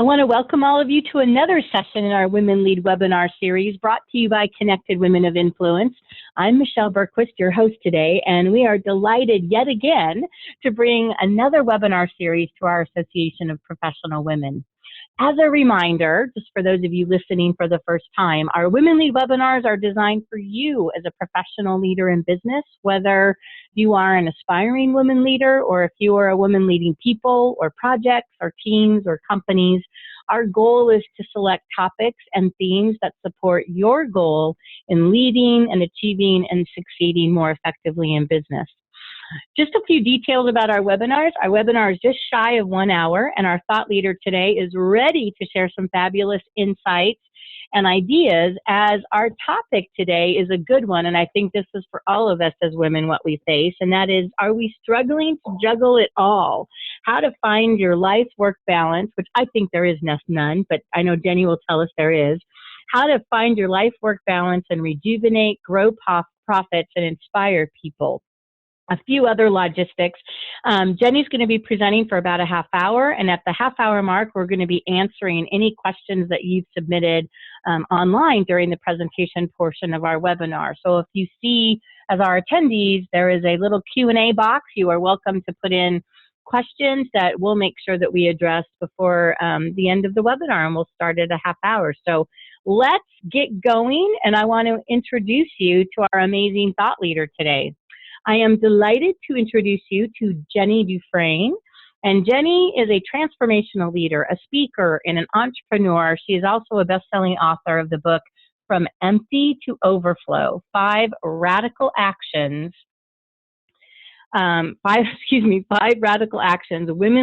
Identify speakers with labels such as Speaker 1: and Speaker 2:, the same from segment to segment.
Speaker 1: I want to welcome all of you to another session in our Women Lead webinar series brought to you by Connected Women of Influence. I'm Michelle Berquist, your host today, and we are delighted yet again to bring another webinar series to our Association of Professional Women. As a reminder, just for those of you listening for the first time, our Women Lead webinars are designed for you as a professional leader in business, whether you are an aspiring women leader or if you are a woman leading people or projects or teams or companies. Our goal is to select topics and themes that support your goal in leading and achieving and succeeding more effectively in business. Just a few details about our webinars. Our webinar is just shy of 1 hour, and our thought leader today is ready to share some fabulous insights and ideas, as our topic today is a good one, and I think this is for all of us as women what we face, and that is, are we struggling to juggle it all? How to find your life-work balance, which I think there is none, but I know Jenny will tell us there is. How to find your life-work balance and rejuvenate, grow profits, and inspire people. A few other logistics. Jenny's going to be presenting for about a half hour, and at the half-hour mark, we're going to be answering any questions that you've submitted online during the presentation portion of our webinar. So if you see, as our attendees, there is a little Q&A box. You are welcome to put in questions that we'll make sure that we address before the end of the webinar, and we'll start at a half hour. So let's get going, and I want to introduce you to our amazing thought leader today. I am delighted to introduce you to Jenny Dufresne. And Jenny is a transformational leader, a speaker, and an entrepreneur. She is also a best-selling author of the book, From Empty to Overflow, five radical actions women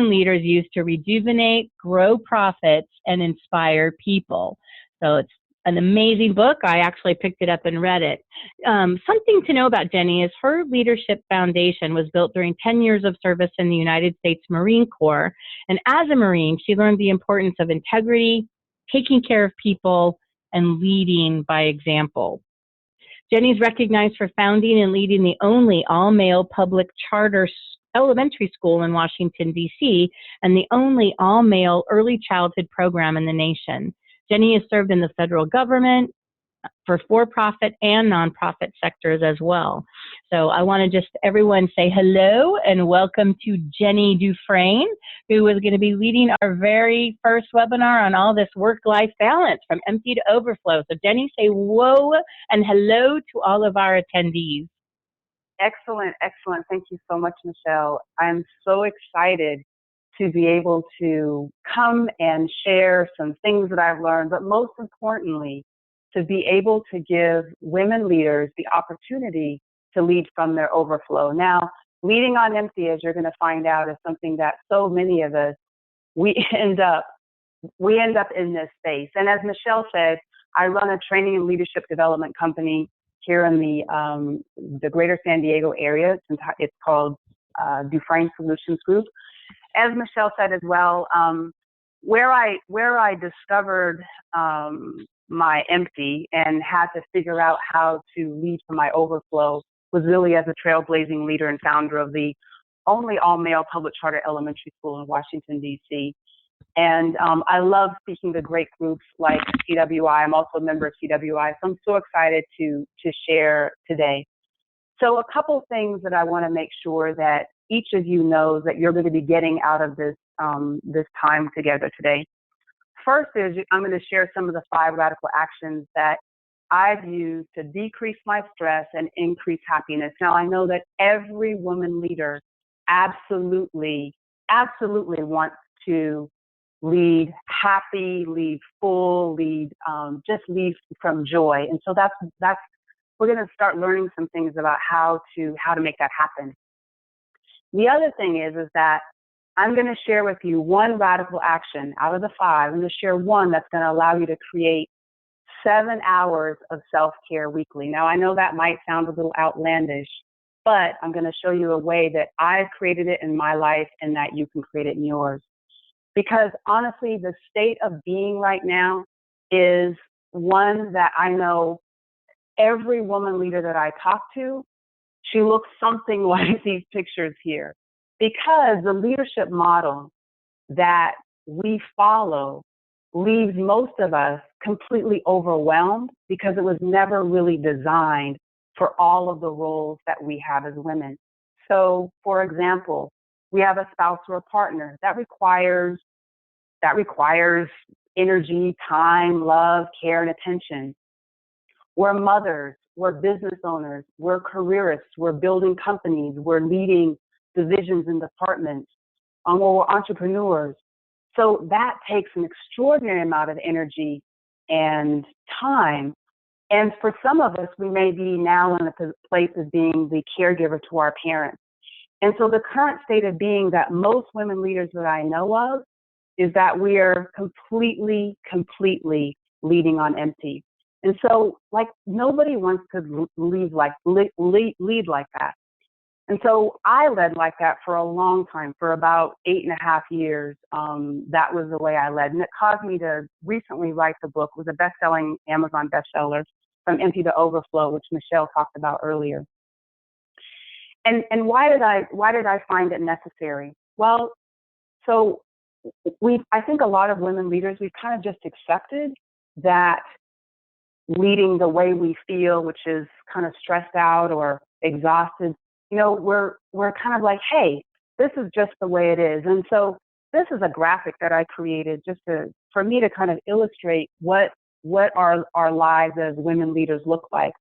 Speaker 1: leaders use to rejuvenate, grow profits, and inspire people. So it's an amazing book. I actually picked it up and read it. Something to know about Jenny is her leadership foundation was built during 10 years of service in the United States Marine Corps. And as a Marine, she learned the importance of integrity, taking care of people, and leading by example. Jenny's recognized for founding and leading the only all-male public charter elementary school in Washington, D.C., and the only all-male early childhood program in the nation. Jenny has served in the federal government for for-profit and nonprofit sectors as well. So I want to just everyone say hello and welcome to Jenny Dufresne, who is going to be leading our very first webinar on all this work-life balance, from empty to overflow. So Jenny, say whoa and hello to all of our attendees.
Speaker 2: Excellent, excellent. Thank you so much, Michelle. I'm so excited to be able to come and share some things that I've learned, but most importantly, to be able to give women leaders the opportunity to lead from their overflow. Now, leading on empty, as you're going to find out, is something that so many of us, we end up in this space. And as Michelle said, I run a training and leadership development company here in the greater San Diego area. It's called Dufresne Solutions Group. As Michelle said as well, where I discovered my empty and had to figure out how to lead from my overflow was really as a trailblazing leader and founder of the only all-male public charter elementary school in Washington, D.C. And I love speaking to great groups like CWI. I'm also a member of CWI, so I'm so excited to share today. So a couple things that I want to make sure that each of you knows that you're going to be getting out of this this time together today. First is I'm going to share some of the 5 radical actions that I've used to decrease my stress and increase happiness. Now, I know that every woman leader absolutely wants to lead happy, lead full, just lead from joy. And so that's we're going to start learning some things about how to make that happen. The other thing is that I'm going to share with you one radical action out of the 5. I'm going to share one that's going to allow you to create 7 hours of self-care weekly. Now, I know that might sound a little outlandish, but I'm going to show you a way that I've created it in my life and that you can create it in yours. Because honestly, the state of being right now is one that I know every woman leader that I talk to, she looks something like these pictures here. Because the leadership model that we follow leaves most of us completely overwhelmed because it was never really designed for all of the roles that we have as women. So, for example, we have a spouse or a partner that requires energy, time, love, care, and attention. We're mothers, we're business owners, we're careerists, we're building companies, we're leading divisions and departments, we're entrepreneurs. So that takes an extraordinary amount of energy and time. And for some of us, we may be now in a place of being the caregiver to our parents. And so the current state of being that most women leaders that I know of is that we are completely leading on empty. And so, like, nobody wants to lead like that. And so I led like that for a long time, for about 8.5 years. That was the way I led. And it caused me to recently write the book. It was a best-selling Amazon bestseller, From Empty to Overflow, which Michelle talked about earlier. And why did I find it necessary? Well, so I think a lot of women leaders, we've kind of just accepted that leading the way we feel, which is kind of stressed out or exhausted, we're kind of like, hey, this is just the way it is. And so this is a graphic that I created for me to kind of illustrate what our lives as women leaders look like.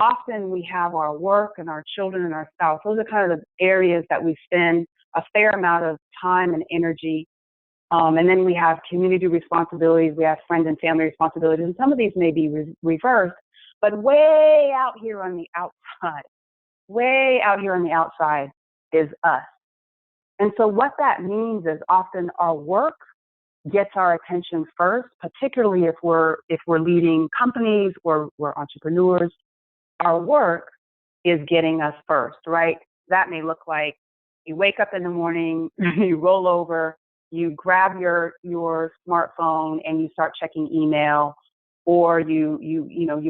Speaker 2: Often we have our work and our children and our spouse. Those are kind of the areas that we spend a fair amount of time and energy. And then we have community responsibilities, we have friend and family responsibilities, and some of these may be reversed, but way out here on the outside is us. And so what that means is often our work gets our attention first, particularly if we're leading companies or we're entrepreneurs. Our work is getting us first, right? That may look like you wake up in the morning, you roll over, you grab your smartphone and you start checking email, or you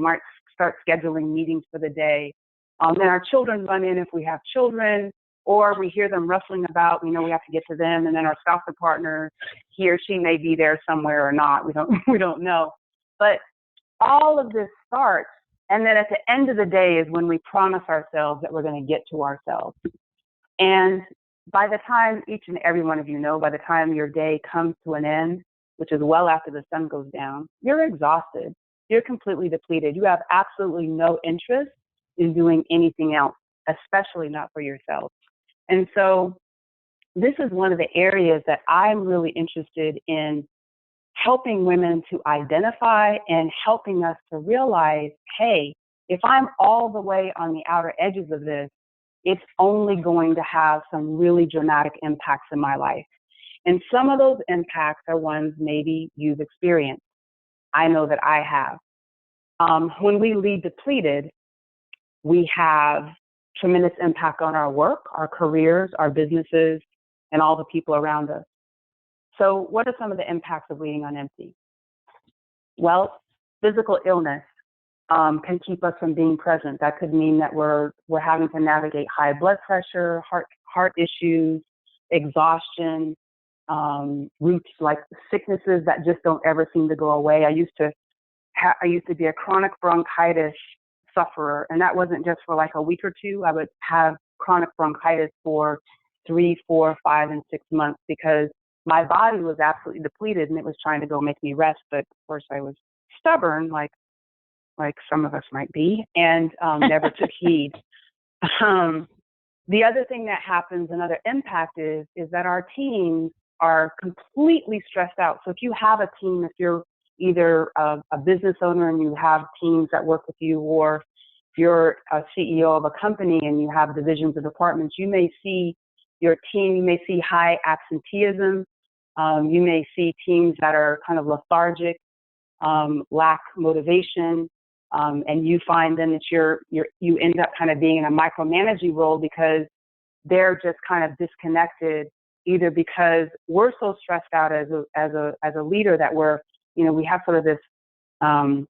Speaker 2: might start scheduling meetings for the day. Then our children run in if we have children, or we hear them rustling about, we have to get to them, and then our spouse or partner, he or she may be there somewhere or not. We don't know. But all of this starts, and then at the end of the day is when we promise ourselves that we're going to get to ourselves. And by the time each and every one of by the time your day comes to an end, which is well after the sun goes down, you're exhausted. You're completely depleted. You have absolutely no interest in doing anything else, especially not for yourself. And so this is one of the areas that I'm really interested in helping women to identify and helping us to realize, hey, if I'm all the way on the outer edges of this, it's only going to have some really dramatic impacts in my life. And some of those impacts are ones maybe you've experienced. I know that I have. When we lead depleted, we have tremendous impact on our work, our careers, our businesses, and all the people around us. So what are some of the impacts of leading on empty? Well, physical illness can keep us from being present. That could mean that we're having to navigate high blood pressure, heart issues, exhaustion, roots like sicknesses that just don't ever seem to go away. I used to be a chronic bronchitis sufferer, and that wasn't just for like a week or two. I would have chronic bronchitis for 3, 4, 5, and 6 months because my body was absolutely depleted and it was trying to go make me rest. But of course I was stubborn, like some of us might be, and never took heed. The other thing that happens, another impact is that our teams are completely stressed out. So if you have a team, if you're either a business owner and you have teams that work with you, or if you're a CEO of a company and you have divisions or departments, you may see your team, you may see high absenteeism. You may see teams that are kind of lethargic, lack motivation, and you find then that you end up kind of being in a micromanaging role because they're just kind of disconnected, either because we're so stressed out as a leader that we have sort of this, I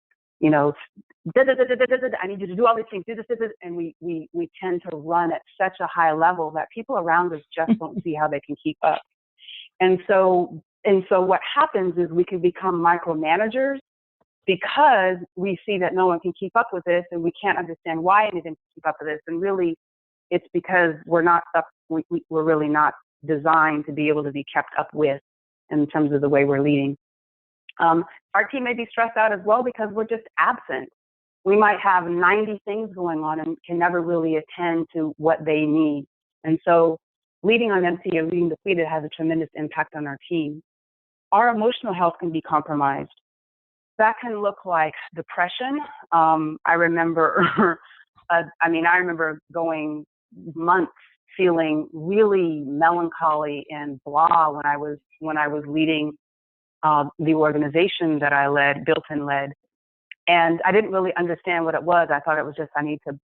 Speaker 2: need you to do all these things, do this, and we tend to run at such a high level that people around us just don't see how they can keep up. And so And so what happens is we can become micromanagers because we see that no one can keep up with this and we can't understand why anyone can keep up with this. And really, it's because we're really not designed to be able to be kept up with in terms of the way we're leading. Our team may be stressed out as well because we're just absent. We might have 90 things going on and can never really attend to what they need. And so leading on empty or leading depleted has a tremendous impact on our team. Our emotional health can be compromised. That can look like depression. I remember, I remember going months feeling really melancholy and blah when I was leading the organization that I led, built and led. And I didn't really understand what it was. I thought it was just, I need to,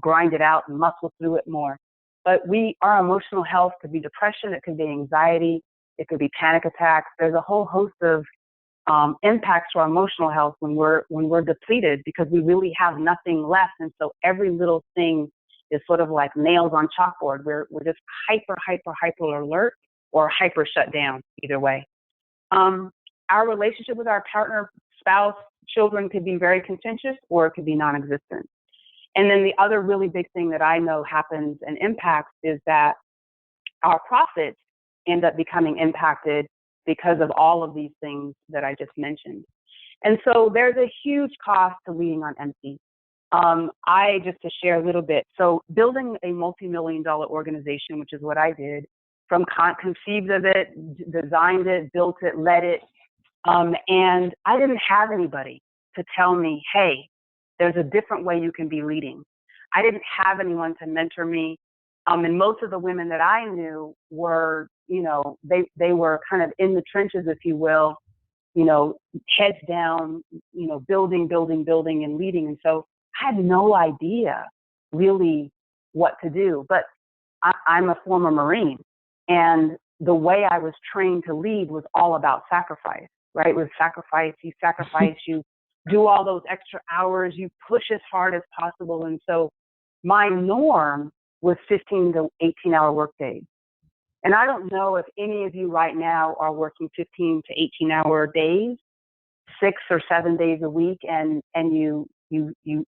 Speaker 2: grind it out and muscle through it more. But our emotional health could be depression, it could be anxiety, it could be panic attacks. There's a whole host of impacts to our emotional health when we're depleted because we really have nothing left. And so every little thing is sort of like nails on chalkboard. We're just hyper alert or hyper shut down, either way. Our relationship with our partner, spouse, children could be very contentious or it could be non-existent. And then the other really big thing that I know happens and impacts is that our profits end up becoming impacted because of all of these things that I just mentioned. And so there's a huge cost to leading on empty. Just to share a little bit, so building a multi-million-dollar organization, which is what I did, from conceived of it, designed it, built it, led it, and I didn't have anybody to tell me, hey, there's a different way you can be leading. I didn't have anyone to mentor me. And most of the women that I knew were, they were kind of in the trenches, if you will, heads down, building and leading. And so I had no idea really what to do. But I'm a former Marine, and the way I was trained to lead was all about sacrifice, right? With sacrifice, you do all those extra hours, you push as hard as possible. And so my norm was 15 to 18-hour workdays. And I don't know if any of you right now are working 15 to 18-hour days, 6 or 7 days a week, and you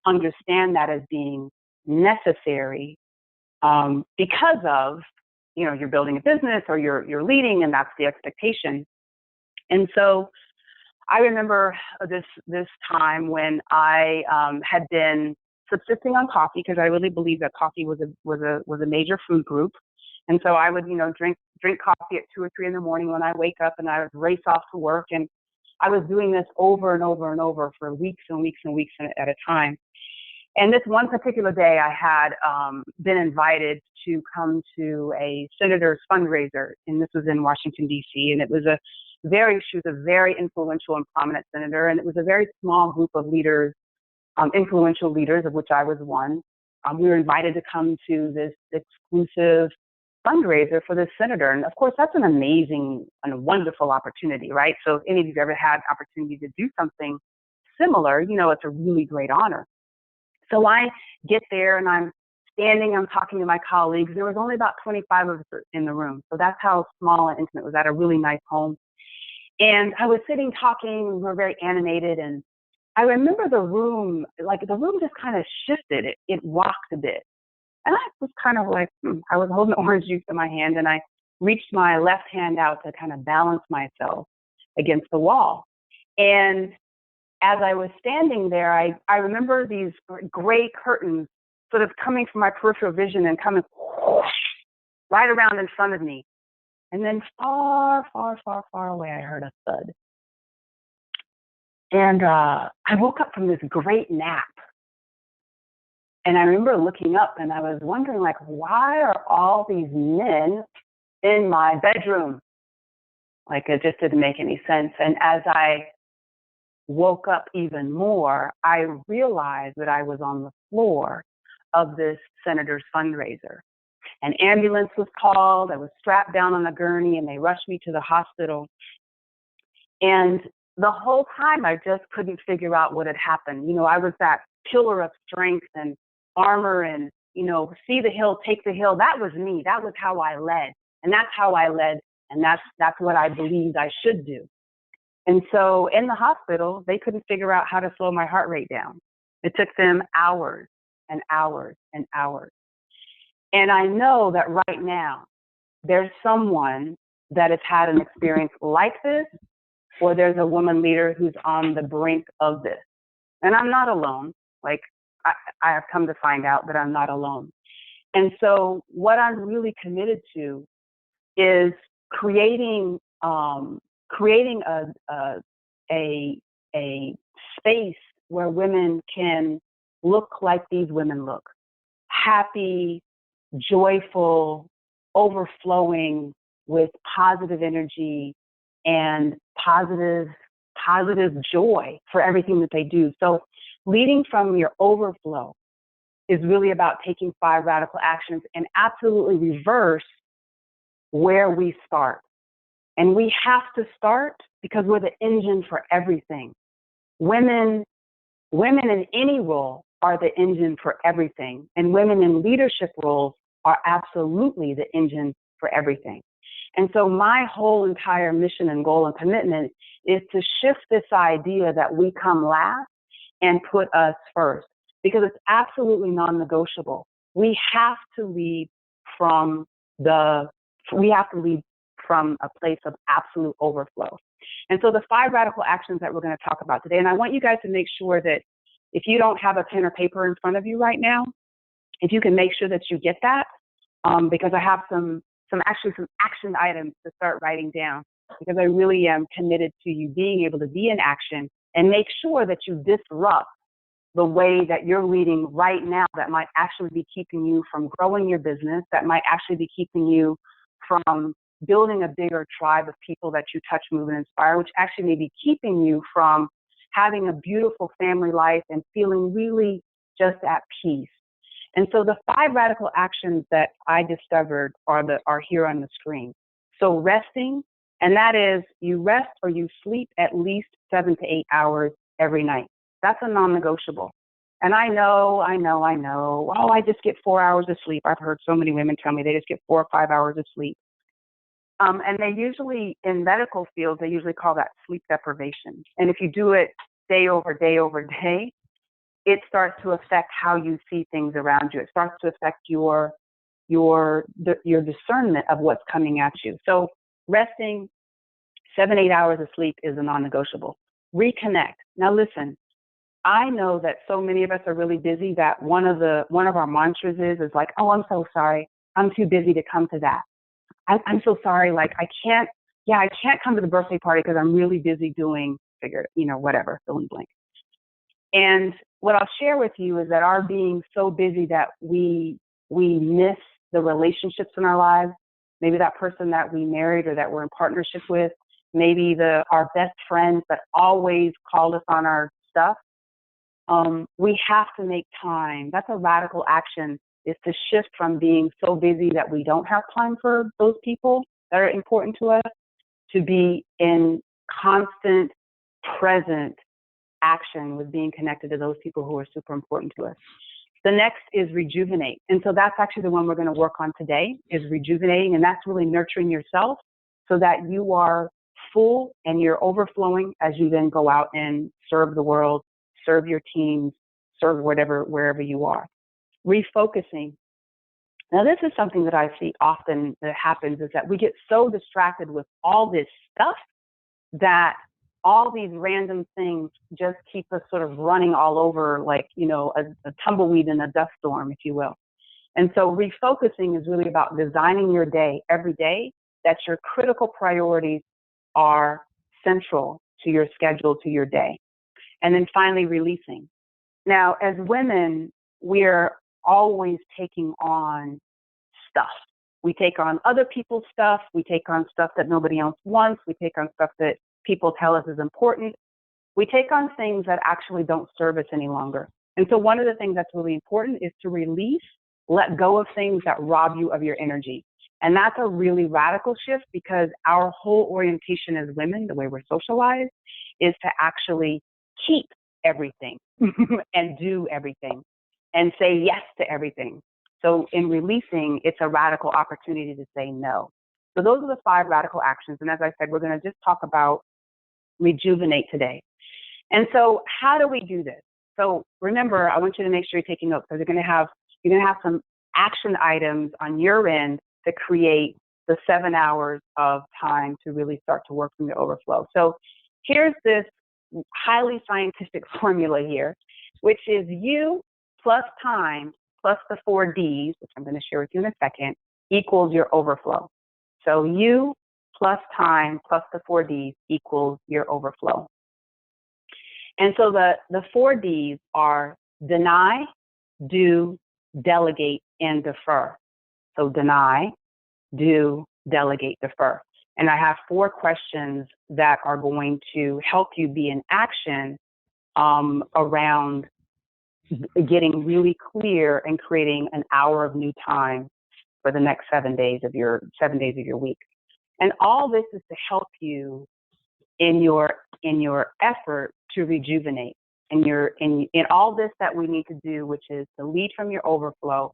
Speaker 2: understand that as being necessary because of, you're building a business or you're leading, and that's the expectation. And so I remember this time when I had been subsisting on coffee because I really believe that coffee was a major food group. And so I would, drink coffee at 2 or 3 in the morning when I wake up, and I would race off to work. And I was doing this over and over and over for weeks and weeks and weeks at a time. And this one particular day, I had been invited to come to a senator's fundraiser, and this was in Washington, D.C., and she was a very influential and prominent senator, and it was a very small group of leaders, influential leaders, of which I was one. We were invited to come to this exclusive fundraiser for this senator. And of course, that's an amazing and a wonderful opportunity, right? So if any of you have ever had opportunity to do something similar, it's a really great honor. So I get there and I'm talking to my colleagues. There was only about 25 of us in the room. So that's how small and intimate it was, at a really nice home. And I was sitting talking, we were very animated, and I remember the room just kind of shifted. It rocked a bit. And I was kind of like, I was holding orange juice in my hand, and I reached my left hand out to kind of balance myself against the wall. And as I was standing there, I remember these gray curtains sort of coming from my peripheral vision and coming whoosh, right around in front of me. And then far, far, far, far away, I heard a thud. And I woke up from this great nap. And I remember looking up and I was wondering, why are all these men in my bedroom? It just didn't make any sense. And as I woke up even more, I realized that I was on the floor of this senator's fundraiser. An ambulance was called. I was strapped down on a gurney, and they rushed me to the hospital. And the whole time, I just couldn't figure out what had happened. I was that pillar of strength and armor and, see the hill, take the hill. That was me. That was how I led. And that's how I led And that's what I believed I should do. And so in the hospital, they couldn't figure out how to slow my heart rate down. It took them hours and hours and hours. And I know that right now, there's someone that has had an experience like this, or there's a woman leader who's on the brink of this. And I'm not alone. Like, I have come to find out that I'm not alone. And so what I'm really committed to is creating a space where women can look like these women look: happy, joyful, overflowing with positive energy and positive joy for everything that they do. So leading from your overflow is really about taking 5 radical actions and absolutely reverse where we start. And we have to start because we're the engine for everything. Women in any role are the engine for everything. And women in leadership roles are absolutely the engine for everything. And so my whole entire mission and goal and commitment is to shift this idea that we come last and put us first, because it's absolutely non-negotiable. We have to lead from a place of absolute overflow. And so the 5 radical actions that we're going to talk about today, and I want you guys to make sure that if you don't have a pen or paper in front of you right now, if you can make sure that you get that, because I have some action items to start writing down, because I really am committed to you being able to be in action and make sure that you disrupt the way that you're leading right now that might actually be keeping you from growing your business, that might actually be keeping you from building a bigger tribe of people that you touch, move, and inspire, which actually may be keeping you from having a beautiful family life and feeling really just at peace. And so the 5 radical actions that I discovered are here on the screen. So resting, and that is you rest or you sleep at least 7 to 8 hours every night. That's a non-negotiable. And I know, oh, I just get 4 hours of sleep. I've heard so many women tell me they just get 4 or 5 hours of sleep. And they usually, in medical fields, they usually call that sleep deprivation. And if you do it day over day over day, it starts to affect how you see things around you. It starts to affect your discernment of what's coming at you. So resting, 7, 8 hours of sleep is a non-negotiable. Reconnect. Now listen, I know that so many of us are really busy that one of our mantras is like, oh, I'm so sorry. I'm too busy to come to that. I'm so sorry. Like I can't come to the birthday party because I'm really busy doing whatever, fill in blank. And what I'll share with you is that our being so busy that we miss the relationships in our lives, maybe that person that we married or that we're in partnership with, maybe our best friends that always called us on our stuff. We have to make time. That's a radical action, is to shift from being so busy that we don't have time for those people that are important to us, to be in constant present action with being connected to those people who are super important to us. The next is rejuvenate. And so that's actually the one we're going to work on today, is rejuvenating. And that's really nurturing yourself so that you are full and you're overflowing as you then go out and serve the world, serve your teams, serve wherever you are. Refocusing. Now, this is something that I see often that happens, is that we get so distracted with all this stuff that all these random things just keep us sort of running all over like, a tumbleweed in a dust storm, if you will. And so refocusing is really about designing your day every day, that your critical priorities are central to your schedule, to your day. And then finally, releasing. Now, as women, we're always taking on stuff. We take on other people's stuff. We take on stuff that nobody else wants. We take on stuff that people tell us is important. We take on things that actually don't serve us any longer. And so one of the things that's really important is to release, let go of things that rob you of your energy. And that's a really radical shift, because our whole orientation as women, the way we're socialized, is to actually keep everything and do everything and say yes to everything. So in releasing, it's a radical opportunity to say no. So those are the 5 radical actions. And as I said, we're going to just talk about rejuvenate today. And so how do we do this? So remember, I want you to make sure you're taking notes, because you're going to have some action items on your end to create the 7 hours of time to really start to work from your overflow. So here's this highly scientific formula here, which is you plus time plus the 4 Ds, which I'm going to share with you in a second, equals your overflow. So you plus time plus the 4 Ds equals your overflow. And so the 4 Ds are deny, do, delegate, and defer. So deny, do, delegate, defer. And I have 4 questions that are going to help you be in action around getting really clear and creating an hour of new time for the next 7 days of your week. And all this is to help you in your effort to rejuvenate. And in all this that we need to do, which is to lead from your overflow,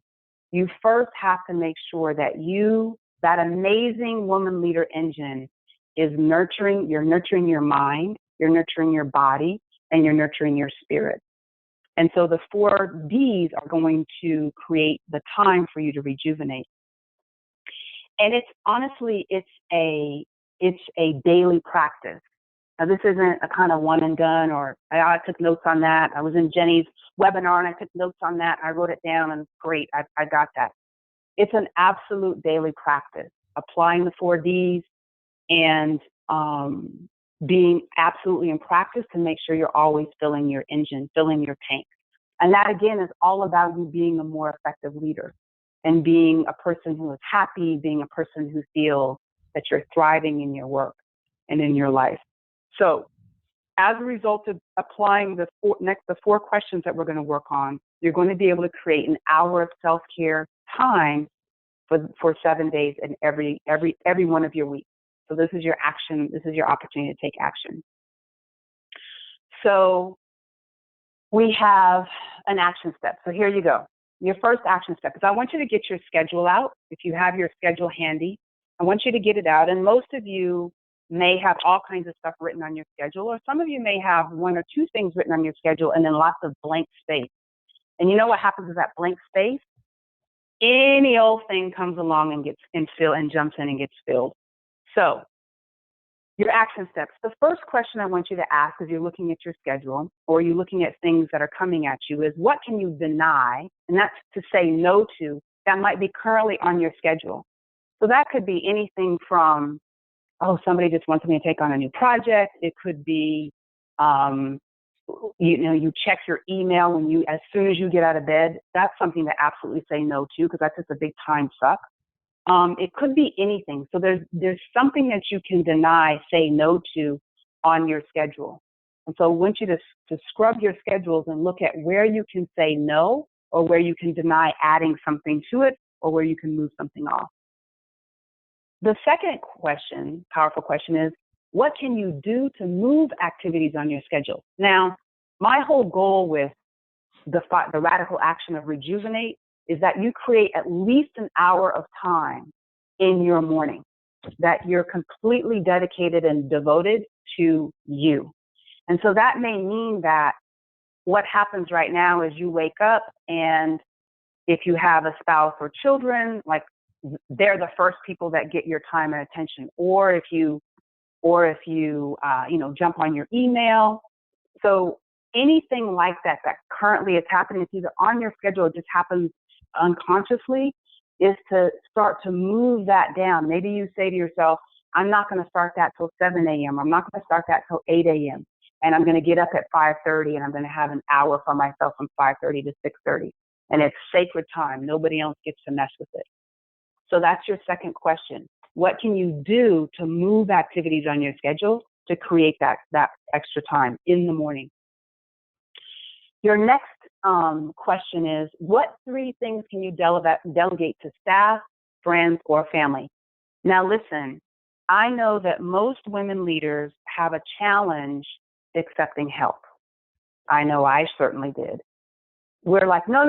Speaker 2: you first have to make sure that that amazing woman leader engine is nurturing. You're nurturing your mind, you're nurturing your body, and you're nurturing your spirit. And so the 4 Ds are going to create the time for you to rejuvenate. And it's honestly, it's a daily practice. Now, this isn't a kind of one and done, or I took notes on that. I was in Jenny's webinar and I took notes on that. I wrote it down and great, I got that. It's an absolute daily practice, applying the 4 Ds and being absolutely in practice to make sure you're always filling your engine, filling your tank. And that, again, is all about you being a more effective leader and being a person who is happy, being a person who feels that you're thriving in your work and in your life. So as a result of applying the 4 questions that we're going to work on, you're going to be able to create an hour of self-care time for 7 days in every one of your weeks. So this is your action. This is your opportunity to take action. So we have an action step. So here you go. Your first action step is I want you to get your schedule out. If you have your schedule handy, I want you to get it out. And most of you may have all kinds of stuff written on your schedule, or some of you may have 1 or 2 things written on your schedule and then lots of blank space. And you know what happens with that blank space? Any old thing comes along and jumps in and gets filled. So your action steps. The first question I want you to ask as you're looking at your schedule or you're looking at things that are coming at you is, what can you deny? And that's to say no to that might be currently on your schedule. So that could be anything from, oh, somebody just wants me to take on a new project. It could be, you check your email as soon as you get out of bed. That's something to absolutely say no to, because that's just a big time suck. It could be anything. So there's something that you can deny, say no to on your schedule. And so I want you to scrub your schedules and look at where you can say no, or where you can deny adding something to it, or where you can move something off. The second question, powerful question, is what can you do to move activities on your schedule? Now, my whole goal with the radical action of rejuvenate is that you create at least an hour of time in your morning that you're completely dedicated and devoted to you. And so that may mean that what happens right now is you wake up, and if you have a spouse or children, like, they're the first people that get your time and attention. Or if you jump on your email. So anything like that currently is happening, it's either on your schedule or it just happens unconsciously, is to start to move that down. Maybe you say to yourself, I'm not going to start that till 7 a.m. I'm not going to start that till 8 a.m. And I'm going to get up at 5:30 and I'm going to have an hour for myself from 5:30 to 6:30. And it's sacred time. Nobody else gets to mess with it. So that's your second question. What can you do to move activities on your schedule to create that extra time in the morning? Your next question is, what 3 things can you delegate to staff, friends, or family? Now listen, I know that most women leaders have a challenge accepting help. I know I certainly did. We're like, no,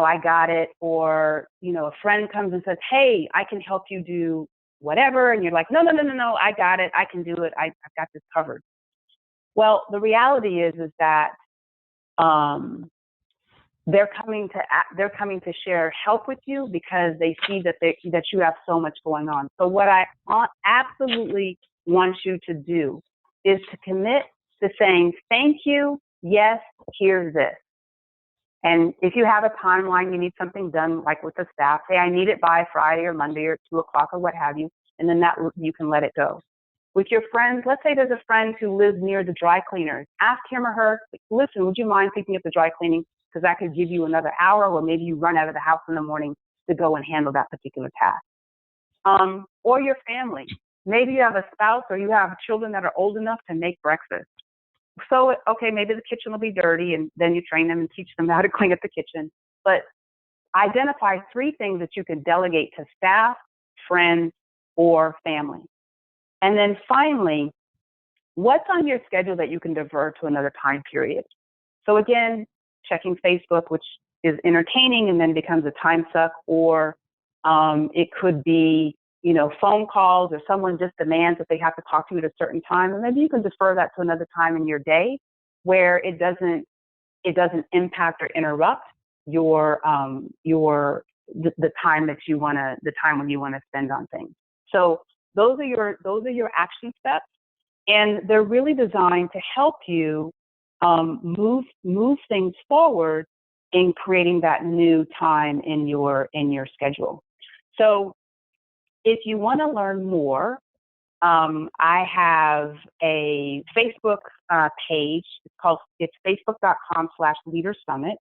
Speaker 2: I got it. Or, a friend comes and says, hey, I can help you do whatever, and you're like, no, I got it, I can do it, I've got this covered. Well, the reality is that they're coming to share help with you because they see that you have so much going on. So what I absolutely want you to do is to commit to saying, thank you, yes, here's this. And if you have a timeline, you need something done, like with the staff, say, I need it by Friday or Monday or 2 o'clock or what have you, and then that you can let it go. With your friends, let's say there's a friend who lives near the dry cleaners. Ask him or her, listen, would you mind picking up the dry cleaning? Because that could give you another hour, or maybe you run out of the house in the morning to go and handle that particular task. Or your family. Maybe you have a spouse or you have children that are old enough to make breakfast. So, okay, maybe the kitchen will be dirty, and then you train them and teach them how to clean up the kitchen. But identify 3 things that you can delegate to staff, friends, or family. And then finally, what's on your schedule that you can divert to another time period? So again, checking Facebook, which is entertaining and then becomes a time suck, or it could be, phone calls, or someone just demands that they have to talk to you at a certain time, and maybe you can defer that to another time in your day where it doesn't impact or interrupt the time when you want to spend on things. So those are your action steps, and they're really designed to help you move things forward in creating that new time in your schedule. So if you want to learn more, I have a Facebook page. It's facebook.com/leadersummit.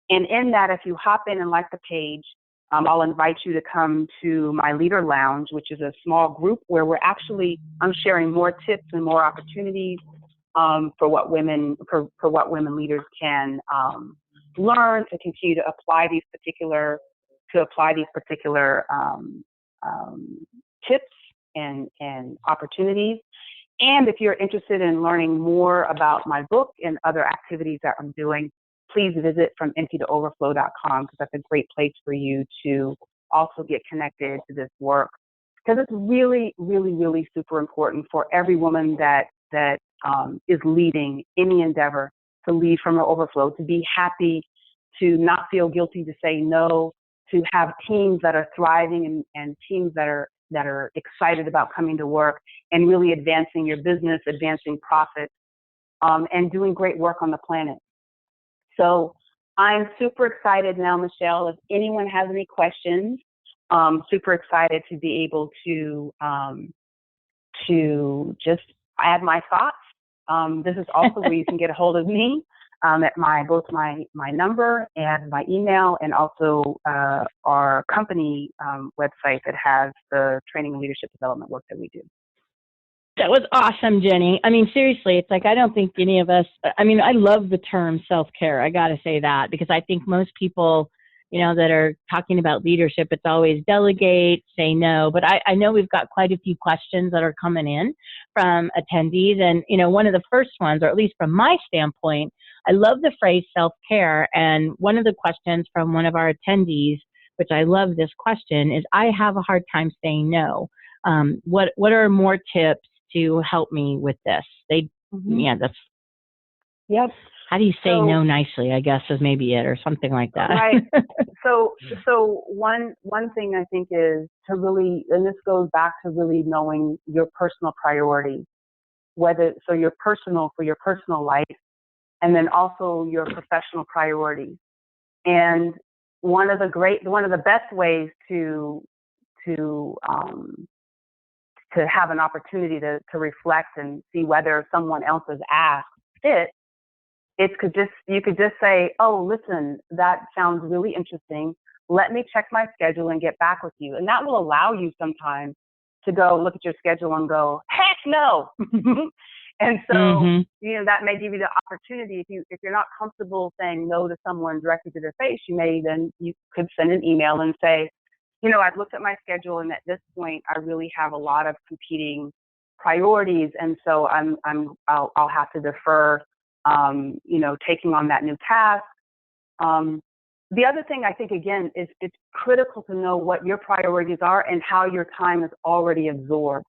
Speaker 2: And in that, if you hop in and like the page, I'll invite you to come to my Leader Lounge, which is a small group where I'm sharing more tips and more opportunities for what women leaders can learn to continue to apply these particular tips and opportunities. And if you're interested in learning more about my book and other activities that I'm doing, please visit fromemptytooverflow.com, because that's a great place for you to also get connected to this work, because it's really, really, really super important for every woman that is leading any endeavor to lead from her overflow, to be happy, to not feel guilty to say no, to have teams that are thriving and teams that are excited about coming to work and really advancing your business, advancing profits, and doing great work on the planet. So I'm super excited now, Michelle. If anyone has any questions, super excited to be able to just add my thoughts. This is also where you can get a hold of me at both my number and my email, and also our company website that has the training and leadership development work that we do.
Speaker 1: That was awesome, Jenny. I mean, seriously, it's like, I don't think any of us, I love the term self-care. I got to say that, because I think most people, that are talking about leadership, it's always delegate, say no. But I know we've got quite a few questions that are coming in from attendees. And, one of the first ones, or at least from my standpoint, I love the phrase self-care. And one of the questions from one of our attendees, which I love this question, is, I have a hard time saying no. What are more tips to help me with this?
Speaker 2: Yep.
Speaker 1: How do you say no nicely, I guess, is maybe it, or something like that.
Speaker 2: Right. So one thing I think is to really, and this goes back to really knowing your personal priorities, for your personal life, and then also your professional priorities. And one of the best ways to have an opportunity to reflect and see whether someone else's ask fits, you could just say, oh, listen, that sounds really interesting. Let me check my schedule and get back with you. And that will allow you sometimes to go look at your schedule and go, heck no. And so, that may give you the opportunity, if you're not comfortable saying no to someone directly to their face, you could send an email and say, I've looked at my schedule, and at this point, I really have a lot of competing priorities, and so I'll have to defer, taking on that new task. the other thing I think, again, is it's critical to know what your priorities are and how your time is already absorbed.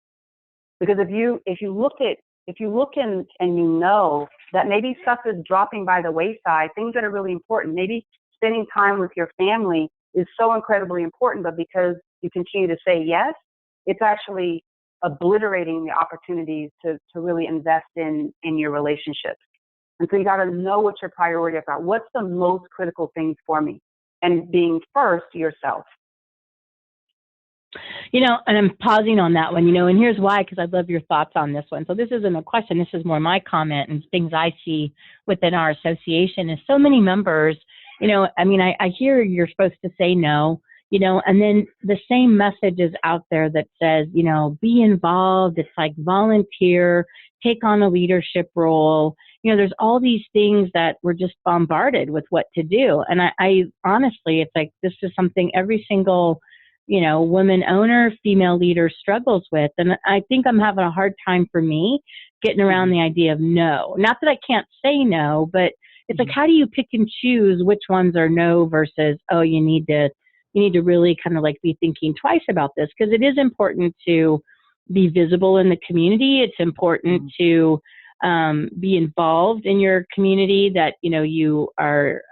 Speaker 2: Because if you look and you know that maybe stuff is dropping by the wayside, things that are really important, maybe spending time with your family is so incredibly important, but because you continue to say yes, it's actually obliterating the opportunities to really invest in your relationships. And so you got to know what your priorities are. What's the most critical things for me? And being first yourself.
Speaker 1: You know, and I'm pausing on that one, you know, and here's why, because I'd love your thoughts on this one. So this isn't a question, this is more my comment and things I see within our association is so many members, you know, I mean, I hear you're supposed to say no, you know, and then the same message is out there that says, you know, be involved. It's like volunteer, take on a leadership role. You know, there's all these things that we're just bombarded with what to do. And I honestly, it's like, this is something every single, you know, woman owner, female leader struggles with. And I think I'm having a hard time for me getting around the idea of no. Not that I can't say no, but it's like, how do you pick and choose which ones are no versus, oh, you need to really kind of like be thinking twice about this, because it is important to be visible in the community. It's important to be involved in your community that, you know, you are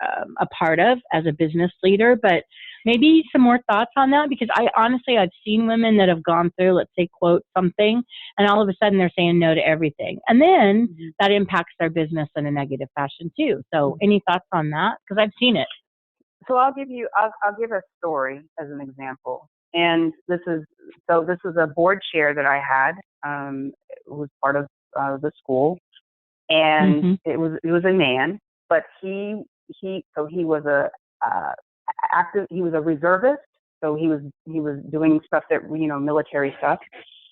Speaker 1: a part of as a business leader. But maybe some more thoughts on that, because I've seen women that have gone through, let's say, quote something, and all of a sudden they're saying no to everything. And then that impacts their business in a negative fashion too. So any thoughts on that? Because I've seen it.
Speaker 2: So I'll give a story as an example. And this is a board chair that I had, it was part of the school, and it was a man, but he was he was a reservist, so he was doing stuff that, you know, military stuff.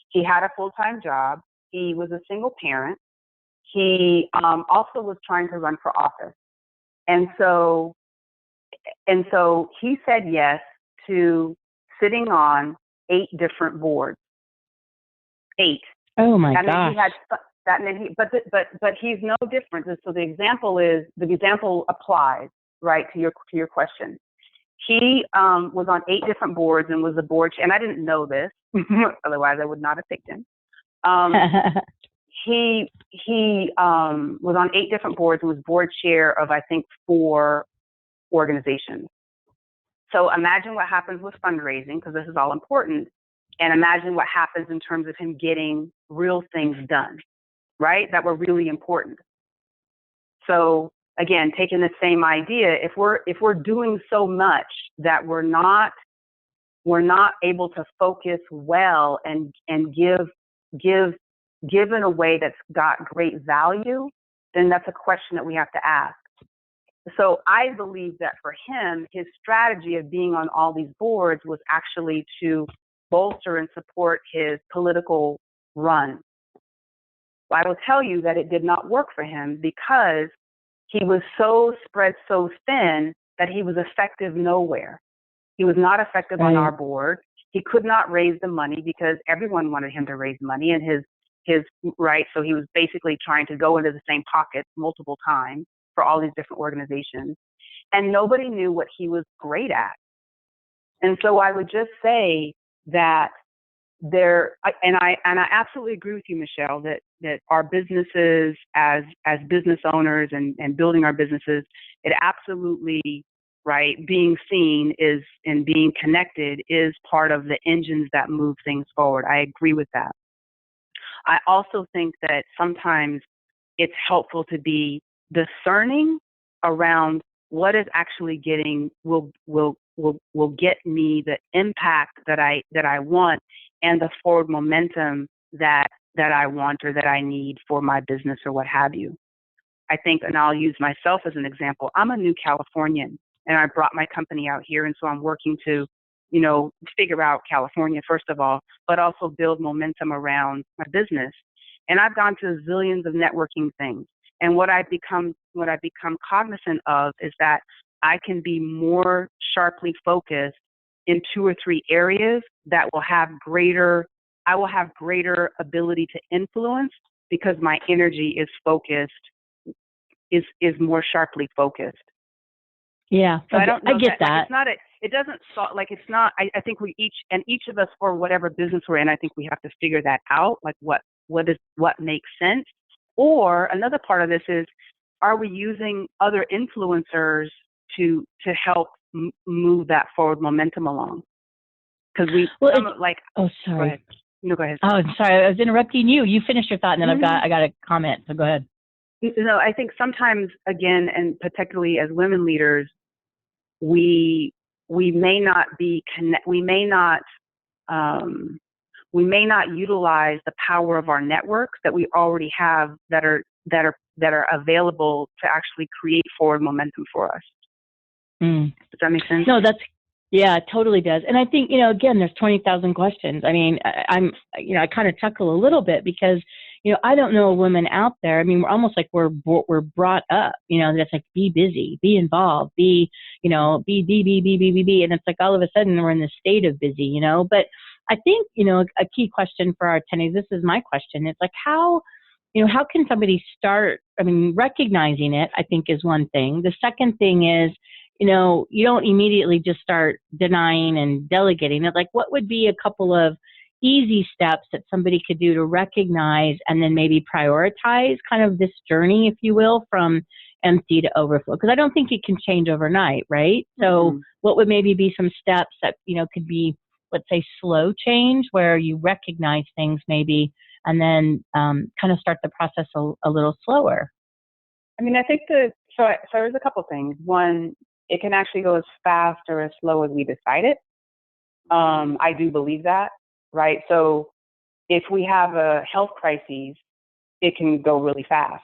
Speaker 2: He had a full-time job. He was a single parent. He also was trying to run for office, and so he said yes to sitting on 8 different boards. 8.
Speaker 1: Oh my gosh.
Speaker 2: But he's no different. So the example applies, right, to your question. He was on 8 different boards and was a board chair, and I didn't know this, otherwise I would not have picked him. He was on 8 different boards and was board chair of, I think, 4 organizations. So imagine what happens with fundraising, because this is all important, and imagine what happens in terms of him getting real things done, right, that were really important. So again, taking the same idea, if we're doing so much that we're not able to focus well and give in a way that's got great value, then that's a question that we have to ask. So I believe that for him, his strategy of being on all these boards was actually to bolster and support his political run. Well, I will tell you that it did not work for him, because he was so spread so thin that he was effective nowhere. He was not effective on our board. He could not raise the money because everyone wanted him to raise money, and his right. So he was basically trying to go into the same pockets multiple times for all these different organizations, and nobody knew what he was great at. And so I would just say that I absolutely agree with you, Michelle, that our businesses as business owners and building our businesses, it absolutely, right, being seen and being connected is part of the engines that move things forward. I agree with that. I also think that sometimes it's helpful to be discerning around what is actually will get me the impact that I want and the forward momentum that I want or that I need for my business or what have you. I think, and I'll use myself as an example, I'm a new Californian, and I brought my company out here, and so I'm working to, you know, figure out California first of all, but also build momentum around my business. And I've gone to zillions of networking things. And what I've become cognizant of is that I can be more sharply focused in 2 or 3 areas that I will have greater ability to influence, because my energy is focused, is more sharply focused.
Speaker 1: Yeah.
Speaker 2: So I don't
Speaker 1: I
Speaker 2: know
Speaker 1: get
Speaker 2: that. Like,
Speaker 1: that.
Speaker 2: it's not it doesn't solve, like, it's not, I think each of us, for whatever business we're in, I think we have to figure that out. Like, what makes sense. Or another part of this is, are we using other influencers to help move that forward momentum along? Because
Speaker 1: oh, sorry.
Speaker 2: Go ahead. No, go ahead.
Speaker 1: Oh, I'm sorry. I was interrupting you. You finish your thought, and then
Speaker 2: Mm-hmm.
Speaker 1: I got a comment. So go ahead.
Speaker 2: No, I think sometimes, again, and particularly as women leaders, we may not utilize the power of our networks that we already have that are available to actually create forward momentum for us. Does that make sense?
Speaker 1: No, yeah, it totally does. And I think, again, there's 20,000 questions. I mean, I kind of chuckle a little bit because, I don't know a woman out there. I mean, we're almost like we're brought up, that's like, be busy, be involved, be. And it's like all of a sudden we're in this state of busy, but I think, a key question for our attendees, this is my question. It's like, how can somebody start? I mean, recognizing it, I think, is one thing. The second thing is, you don't immediately just start denying and delegating it. Like, what would be a couple of easy steps that somebody could do to recognize and then maybe prioritize kind of this journey, if you will, from empty to overflow? Because I don't think it can change overnight, right? So what would maybe be some steps that, could be, let's say, slow change, where you recognize things maybe and then kind of start the process a little slower?
Speaker 2: I mean, I think so there's a couple things. One, it can actually go as fast or as slow as we decide it. I do believe that, right? So if we have a health crisis, it can go really fast,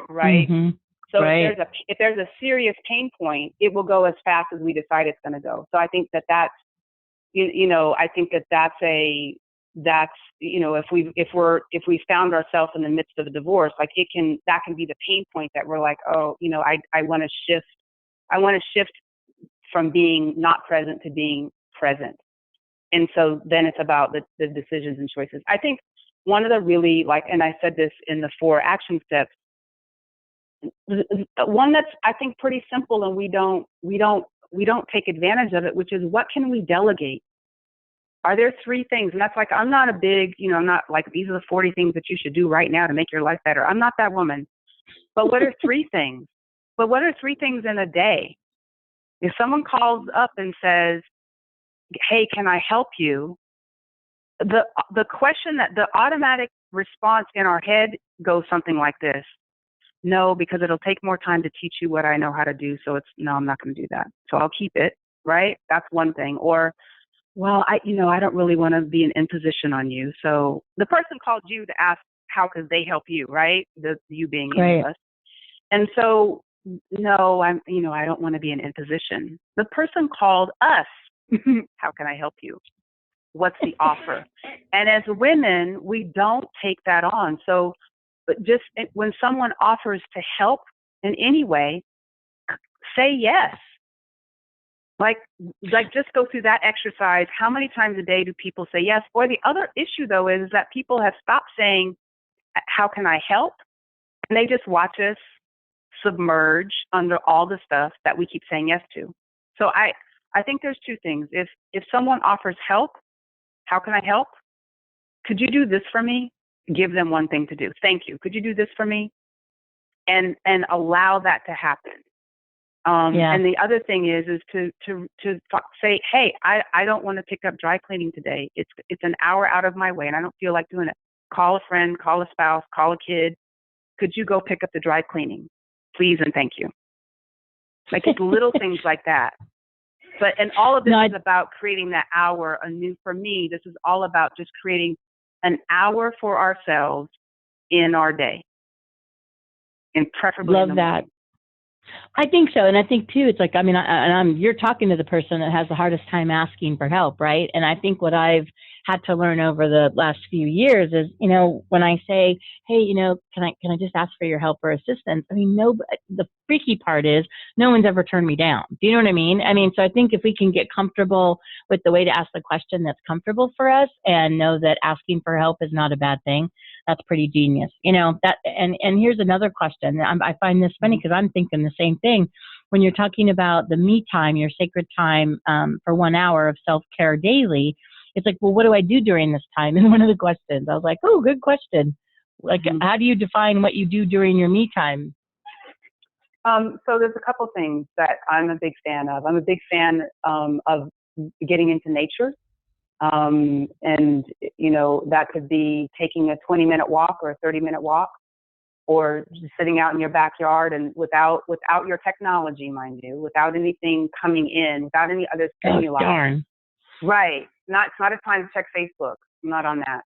Speaker 2: right?
Speaker 1: Mm-hmm.
Speaker 2: So
Speaker 1: right.
Speaker 2: if there's a serious pain point, it will go as fast as we decide it's going to go. So I think that's I think that's if we found ourselves in the midst of a divorce, like, that can be the pain point that we're like, oh, I want to shift from being not present to being present. And so then it's about the decisions and choices. I think one of the really, and I said this in the 4 action steps, one that's, I think, pretty simple, and we don't take advantage of it, which is, what can we delegate? Are there 3 things? And that's like, I'm not a big, I'm not like, these are the 40 things that you should do right now to make your life better. I'm not that woman. But what are 3 things? But what are 3 things in a day? If someone calls up and says, hey, can I help you? The question, that the automatic response in our head goes something like this: no, because it'll take more time to teach you what I know how to do. So no, I'm not going to do that. So I'll keep it, right? That's one thing. Or, well, I don't really want to be an imposition on you. So the person called you to ask, how could they help you, right? You being
Speaker 1: right.
Speaker 2: us. And so, no, I don't want to be an imposition. The person called us, how can I help you? What's the offer? And as women, we don't take that on. So, but just when someone offers to help in any way, say yes. Like just go through that exercise. How many times a day do people say yes? Boy, the other issue, though, is that people have stopped saying, how can I help? And they just watch us submerge under all the stuff that we keep saying yes to. So I think there's 2 things. If someone offers help, how can I help? Could you do this for me? Give them one thing to do. Thank you. Could you do this for me? And allow that to happen. And the other thing is to say, hey, I don't want to pick up dry cleaning today. It's an hour out of my way and I don't feel like doing it. Call a friend, call a spouse, call a kid. Could you go pick up the dry cleaning? Please and thank you. Like, it's little things like that. And all of this is about creating that hour anew. For me, this is all about just creating an hour for ourselves in our day. And preferably
Speaker 1: Love
Speaker 2: in the
Speaker 1: that.
Speaker 2: morning.
Speaker 1: I think so. And I think too, it's like, I mean, you're talking to the person that has the hardest time asking for help, right? And I think what I've had to learn over the last few years is, when I say, hey, can I just ask for your help or assistance? I mean, the freaky part is no one's ever turned me down. Do you know what I mean? I mean, so I think if we can get comfortable with the way to ask the question that's comfortable for us and know that asking for help is not a bad thing, that's pretty genius. And here's another question. I find this funny because I'm thinking the same thing. when you're talking about the me time, your sacred time for 1 hour of self-care daily, it's like, well, what do I do during this time? And one of the questions, I was like, oh, good question. Like, how do you define what you do during your me time?
Speaker 2: So there's a couple things that I'm a big fan of. I'm a big fan of getting into nature. And, you know, that could be taking a 20-minute walk or a 30-minute walk, or just sitting out in your backyard and without your technology, mind you, without anything coming in, without any other stimuli.
Speaker 1: Oh, darn.
Speaker 2: Right. It's not a time to check Facebook. I'm not on that.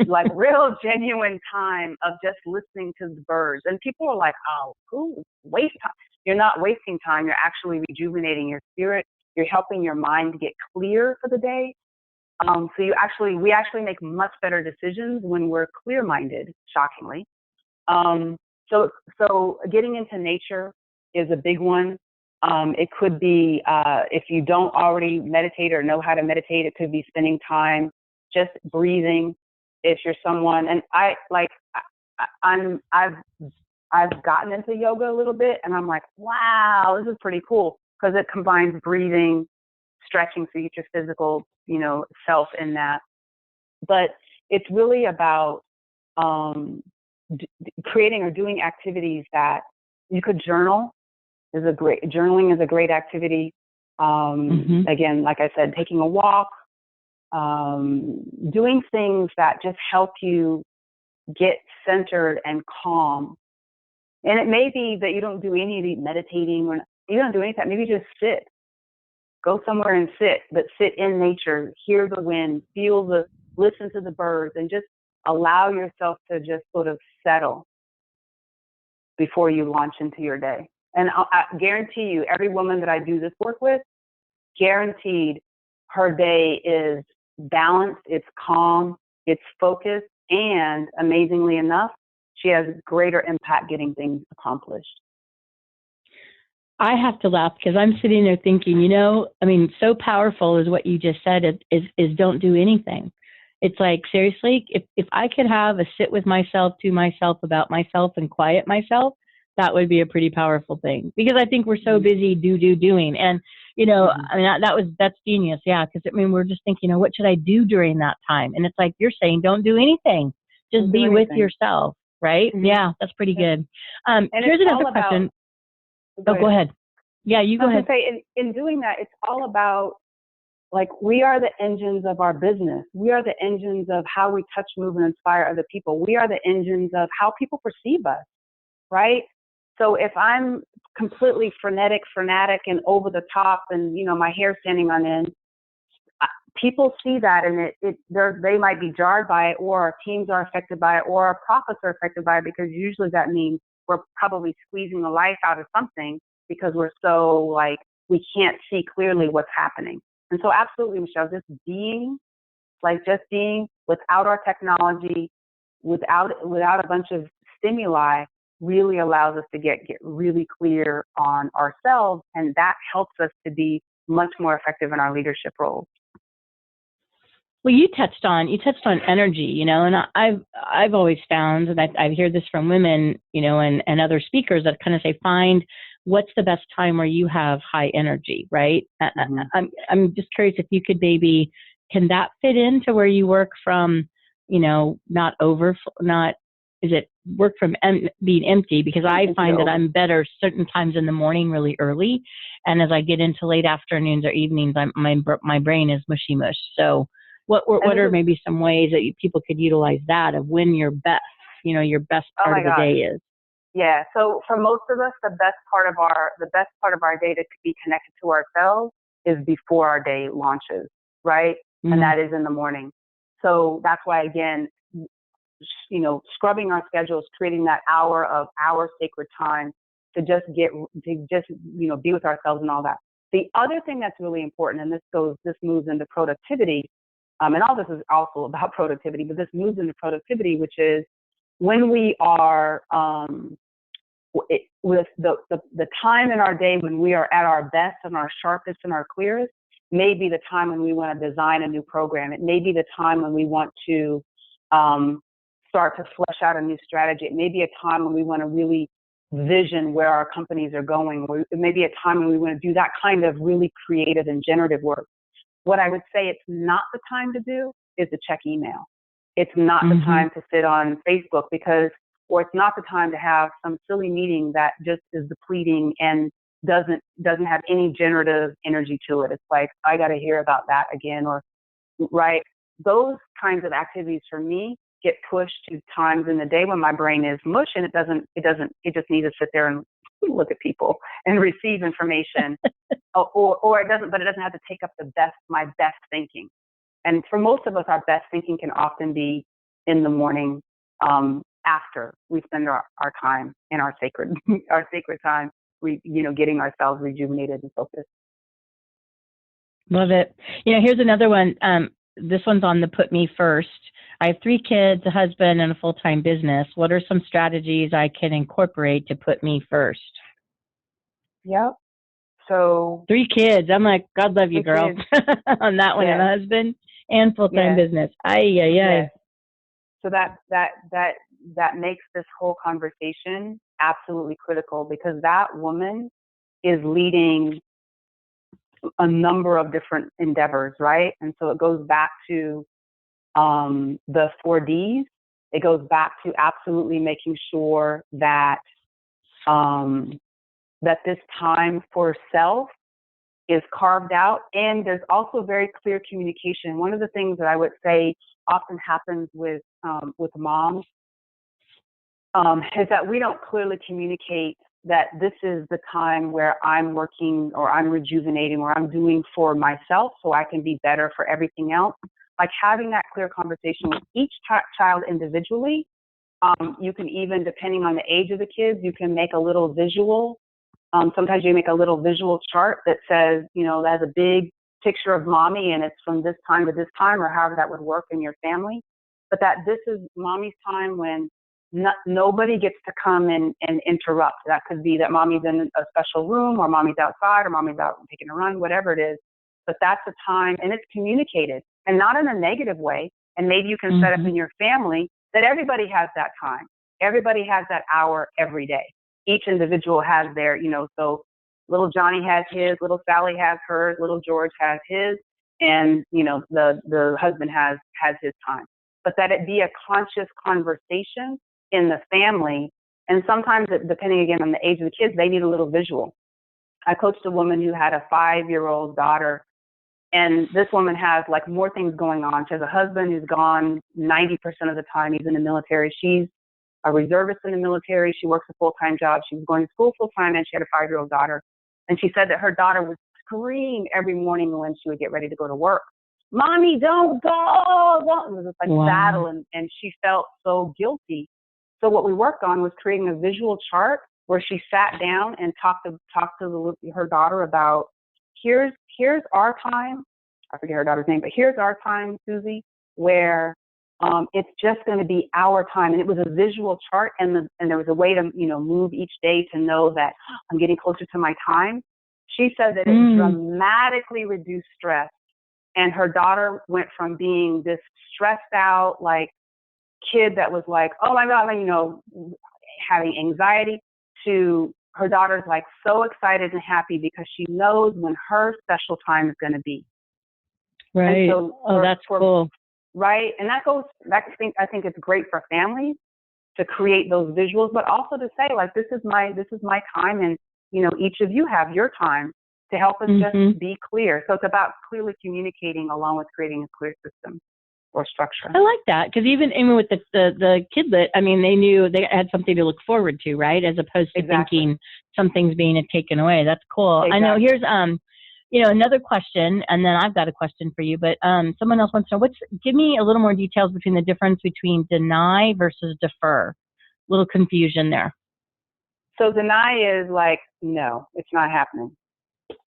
Speaker 2: Like real genuine time of just listening to the birds. And people are like, oh, who waste time? You're not wasting time. You're actually rejuvenating your spirit. You're helping your mind to get clear for the day. So we actually make much better decisions when we're clear-minded, shockingly. So getting into nature is a big one. It could be, if you don't already meditate or know how to meditate, it could be spending time just breathing. If you're someone, and I've gotten into yoga a little bit, and I'm like, wow, this is pretty cool, because it combines breathing, stretching, so you get your physical, you know, self in that. But it's really about creating or doing activities that you could journal. Journaling is a great activity. Again, like I said, taking a walk, doing things that just help you get centered and calm. And it may be that you don't do any of the meditating, or you don't do any of that. Maybe just sit. Go somewhere and sit, but sit in nature, hear the wind, listen to the birds, and just allow yourself to just sort of settle before you launch into your day. And I guarantee you, every woman that I do this work with, guaranteed her day is balanced, it's calm, it's focused, and amazingly enough, she has greater impact getting things accomplished.
Speaker 1: I have to laugh because I'm sitting there thinking, you know, I mean, so powerful is what you just said, is don't do anything. It's like, seriously, if I could have a sit with myself, to myself, about myself, and quiet myself, that would be a pretty powerful thing, because I think we're so busy doing. And, you know, I mean, that's genius. Yeah. Because I mean, we're just thinking, you know, what should I do during that time? And it's like, you're saying, don't do anything. Just be with yourself. Right. Yeah. That's pretty good. Here's another question. Go ahead. Yeah, you go ahead.
Speaker 2: Say, in doing that, it's all about, like, we are the engines of our business. We are the engines of how we touch, move, and inspire other people. We are the engines of how people perceive us, right? So if I'm completely fanatic, and over the top, and, you know, my hair standing on end, people see that, and they might be jarred by it, or our teams are affected by it, or our profits are affected by it, because usually that means we're probably squeezing the life out of something, because we're so, like, we can't see clearly what's happening. And so absolutely, Michelle, just being without our technology, without a bunch of stimuli, really allows us to get really clear on ourselves, and that helps us to be much more effective in our leadership roles.
Speaker 1: Well, you touched on energy, you know, and I've always found, and I hear this from women, you know, and other speakers that kind of say, find what's the best time where you have high energy, right? I'm just curious if you could maybe, can that fit into where you work from, you know, work from being empty? Because I find that I'm better certain times in the morning, really early, and as I get into late afternoons or evenings, my brain is mushy mush. So what are maybe some ways that people could utilize that, of when your best part of the day is?
Speaker 2: Yeah. So for most of us, the best part of our day to be connected to ourselves is before our day launches, right? And that is in the morning. So that's why, again, you know, scrubbing our schedules, creating that hour of our sacred time to just you know, be with ourselves and all that. The other thing that's really important, and this moves into productivity, and all this is also about productivity, but this moves into productivity, which is when we are with the time in our day when we are at our best and our sharpest and our clearest, may be the time when we want to design a new program. It may be the time when we want to start to flesh out a new strategy. It may be a time when we want to really vision where our companies are going. It may be a time when we want to do that kind of really creative and generative work. What I would say it's not the time to do is to check email. It's not the time to sit on Facebook or it's not the time to have some silly meeting that just is depleting and doesn't have any generative energy to it. It's like, I got to hear about that again, or right. Those kinds of activities for me get pushed to times in the day when my brain is mush and it just needs to sit there and look at people and receive information or it doesn't have to take up my best thinking. And for most of us, our best thinking can often be in the morning, after we spend our time in our sacred time, getting ourselves rejuvenated and focused.
Speaker 1: Love it. Here's another one. This one's on the put me first. I have 3 kids, a husband, and a full-time business. What are some strategies I can incorporate to put me first?
Speaker 2: Yep. So
Speaker 1: 3 kids. I'm like, God love you, girl. On that one,
Speaker 2: yes.
Speaker 1: And a husband and full-time business. Yes.
Speaker 2: So that makes this whole conversation absolutely critical, because that woman is leading a number of different endeavors, right? And so it goes back to the 4 Ds. It goes back to absolutely making sure that that this time for self is carved out, and there's also very clear communication. One of the things that I would say often happens with moms is that we don't clearly communicate that this is the time where I'm working or I'm rejuvenating or I'm doing for myself so I can be better for everything else. Like having that clear conversation with each child individually. You can even, depending on the age of the kids, you can make a little visual. Sometimes you make a little visual chart that says, that has a big picture of mommy and it's from this time to this time, or however that would work in your family. But that this is mommy's time when nobody gets to come and interrupt. That could be that mommy's in a special room, or mommy's outside, or mommy's out taking a run, whatever it is. But that's a time, and it's communicated, and not in a negative way. And maybe you can set up in your family that everybody has that time. Everybody has that hour every day. Each individual has their, so little Johnny has his, little Sally has hers, little George has his, and, the husband has his time. But that it be a conscious conversation in the family. And sometimes, depending again on the age of the kids, they need a little visual. I coached a woman who had a 5-year-old daughter, and this woman has like more things going on. She has a husband who's gone 90% of the time. He's in the military. She's a reservist in the military. She works a full-time job. She was going to school full-time, and she had a 5-year-old daughter. And she said that her daughter would scream every morning when she would get ready to go to work. Mommy, don't go. Don't. It was just like battle, and she felt so guilty. So what we worked on was creating a visual chart where she sat down and talked to her daughter about, here's our time. I forget her daughter's name, but here's our time, Susie, where it's just going to be our time. And it was a visual chart, and there was a way to move each day to know that I'm getting closer to my time. She said that it dramatically reduced stress, and her daughter went from being this stressed out like kid that was like, oh my God, having anxiety, to her daughter's like so excited and happy because she knows when her special time is going to be.
Speaker 1: Right. So that's cool.
Speaker 2: Right. And I think it's great for families to create those visuals, but also to say, like, this is my time, and each of you have your time, to help us just be clear. So it's about clearly communicating along with creating a clear system or structure.
Speaker 1: I like that, because even with the kidlet, I mean, they knew they had something to look forward to, right? As opposed to thinking something's being taken away. That's cool. Exactly. I know. Here's another question, and then I've got a question for you. But someone else wants to know, give me a little more details between the difference between deny versus defer. A little confusion there.
Speaker 2: So deny is like, no, it's not happening.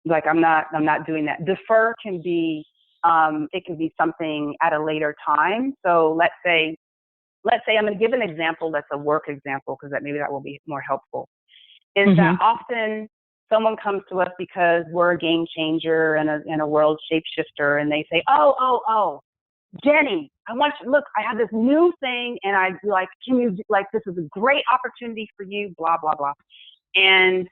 Speaker 2: Like, I'm not doing that. Defer can be, it can be something at a later time. So let's say I'm going to give an example that's a work example, because maybe that will be more helpful. Is that often someone comes to us because we're a game changer and a world shapeshifter, and they say, oh, Jenny, I want you, look, I have this new thing, and I'd be like, this is a great opportunity for you, blah, blah, blah. And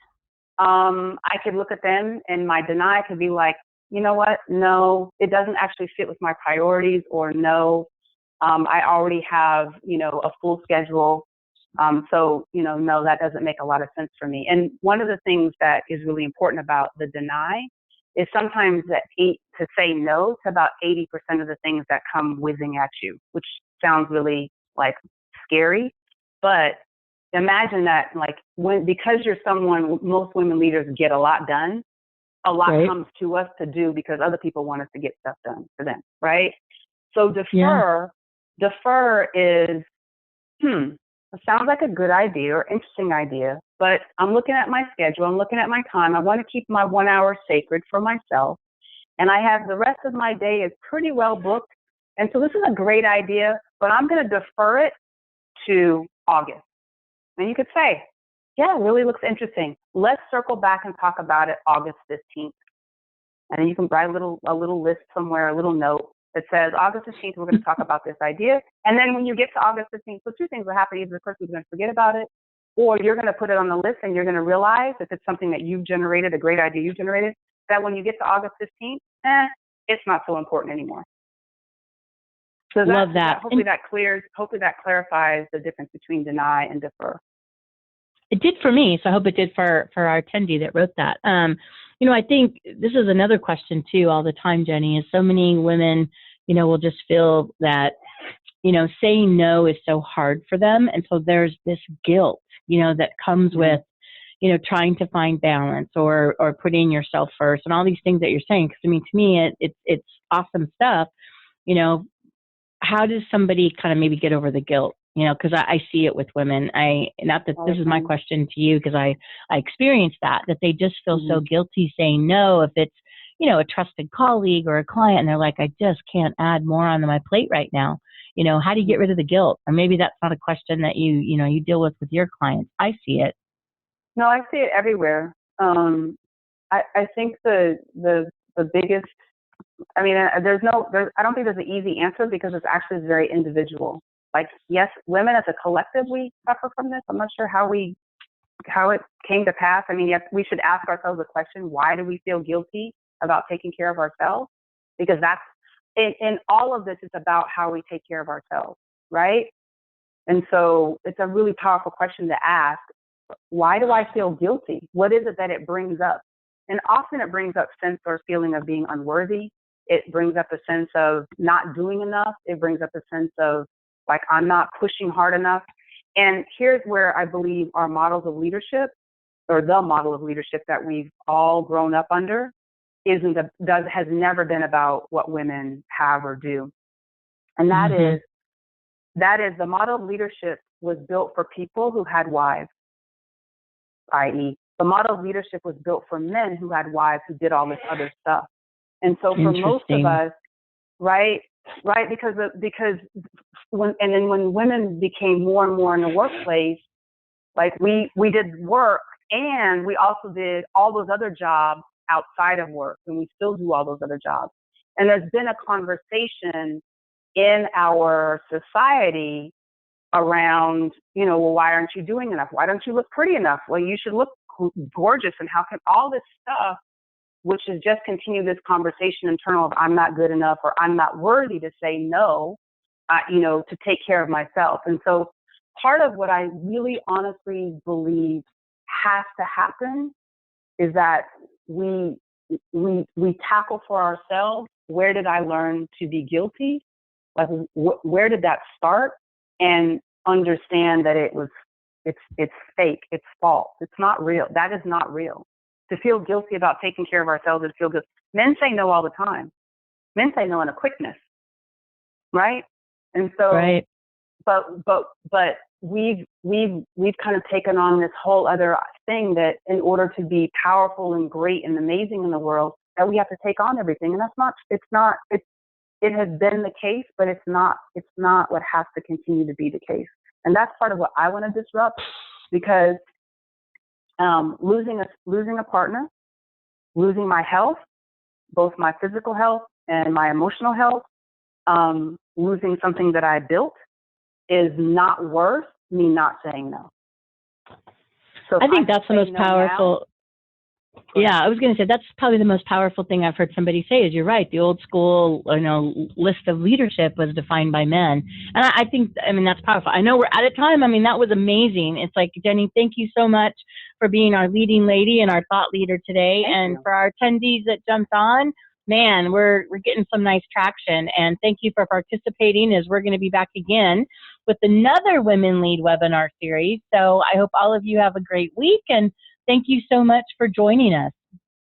Speaker 2: I could look at them, and my deny could be like, you know what? No, it doesn't actually fit with my priorities, or no, I already have, a full schedule. So, no, that doesn't make a lot of sense for me. And one of the things that is really important about the deny is sometimes to say no to about 80% of the things that come whizzing at you, which sounds really like scary. But imagine that, like, because you're someone, most women leaders get a lot done. A lot
Speaker 1: right.
Speaker 2: comes to us to do because other people want us to get stuff done for them, right? So defer is, it sounds like a good idea or interesting idea, but I'm looking at my schedule, I'm looking at my time. I want to keep my 1 hour sacred for myself. And I have the rest of my day is pretty well booked. And so this is a great idea, but I'm going to defer it to August. And you could say, yeah, it really looks interesting. Let's circle back and talk about it August 15th. And then you can write a little list somewhere, a little note that says August 15th, we're going to talk about this idea. And then when you get to August 15th, so two things will happen. Either the person is going to forget about it, or you're going to put it on the list and you're going to realize if it's something that you've generated, a great idea you've generated, that when you get to August 15th, it's not so important anymore. So
Speaker 1: Love that.
Speaker 2: Hopefully that clarifies the difference between deny and defer.
Speaker 1: It did for me, so I hope it did for our attendee that wrote that. I think this is another question too all the time, Jenny, is so many women, will just feel that, saying no is so hard for them. And so there's this guilt, that comes with, trying to find balance or putting yourself first and all these things that you're saying. Because to me, it's awesome stuff. How does somebody kind of maybe get over the guilt? Because I see it with women. This is my question to you, because I experienced that they just feel so guilty saying no if it's, a trusted colleague or a client, and they're like, I just can't add more onto my plate right now. How do you get rid of the guilt? Or maybe that's not a question that you deal with your clients. I see it.
Speaker 2: No, I see it everywhere. I think the biggest, I don't think there's an easy answer, because it's actually very individual. Like, yes, women as a collective, we suffer from this. I'm not sure how it came to pass. I mean, yes, we should ask ourselves the question, why do we feel guilty about taking care of ourselves? Because that's, in all of this, it's about how we take care of ourselves, right? And so it's a really powerful question to ask. Why do I feel guilty? What is it that it brings up? And often it brings up sense or feeling of being unworthy. It brings up a sense of not doing enough. It brings up a sense of, like, I'm not pushing hard enough. And here's where I believe our models of leadership, or the model of leadership that we've all grown up under, has never been about what women have or do. And that is the model of leadership was built for people who had wives, i.e., the model of leadership was built for men who had wives who did all this other stuff. And so for most of us, right, because when women became more and more in the workplace, like we did work, and we also did all those other jobs outside of work, and we still do all those other jobs. And there's been a conversation in our society around, well, why aren't you doing enough? Why don't you look pretty enough? Well, you should look gorgeous. And how can all this stuff, which is just continue this conversation internal of I'm not good enough, or I'm not worthy to say no, to take care of myself. And so part of what I really honestly believe has to happen is that we tackle for ourselves, where did I learn to be guilty? Like, where did that start? And understand that it's fake, it's false, it's not real. That is not real. To feel guilty about taking care of ourselves is feel good. Men say no all the time. Men say no in a quickness, right? And so,
Speaker 1: right.
Speaker 2: But we've kind of taken on this whole other thing that in order to be powerful and great and amazing in the world, that we have to take on everything, and it has been the case, but it's not what has to continue to be the case. And that's part of what I want to disrupt, because losing a partner, losing my health, both my physical health and my emotional health, losing something that I built is not worth me not saying no. So
Speaker 1: I think that's the most powerful. Yeah, I was going to say that's probably the most powerful thing I've heard somebody say is you're right. The old school, list of leadership was defined by men. And I think, that's powerful. I know we're out of time. That was amazing. It's like, Jenny, thank you so much for being our leading lady and our thought leader today.
Speaker 2: Thank you.
Speaker 1: For our attendees that jumped on, man, we're getting some nice traction. And thank you for participating, as we're going to be back again with another Women Lead webinar series. So I hope all of you have a great week, and thank you so much for joining us.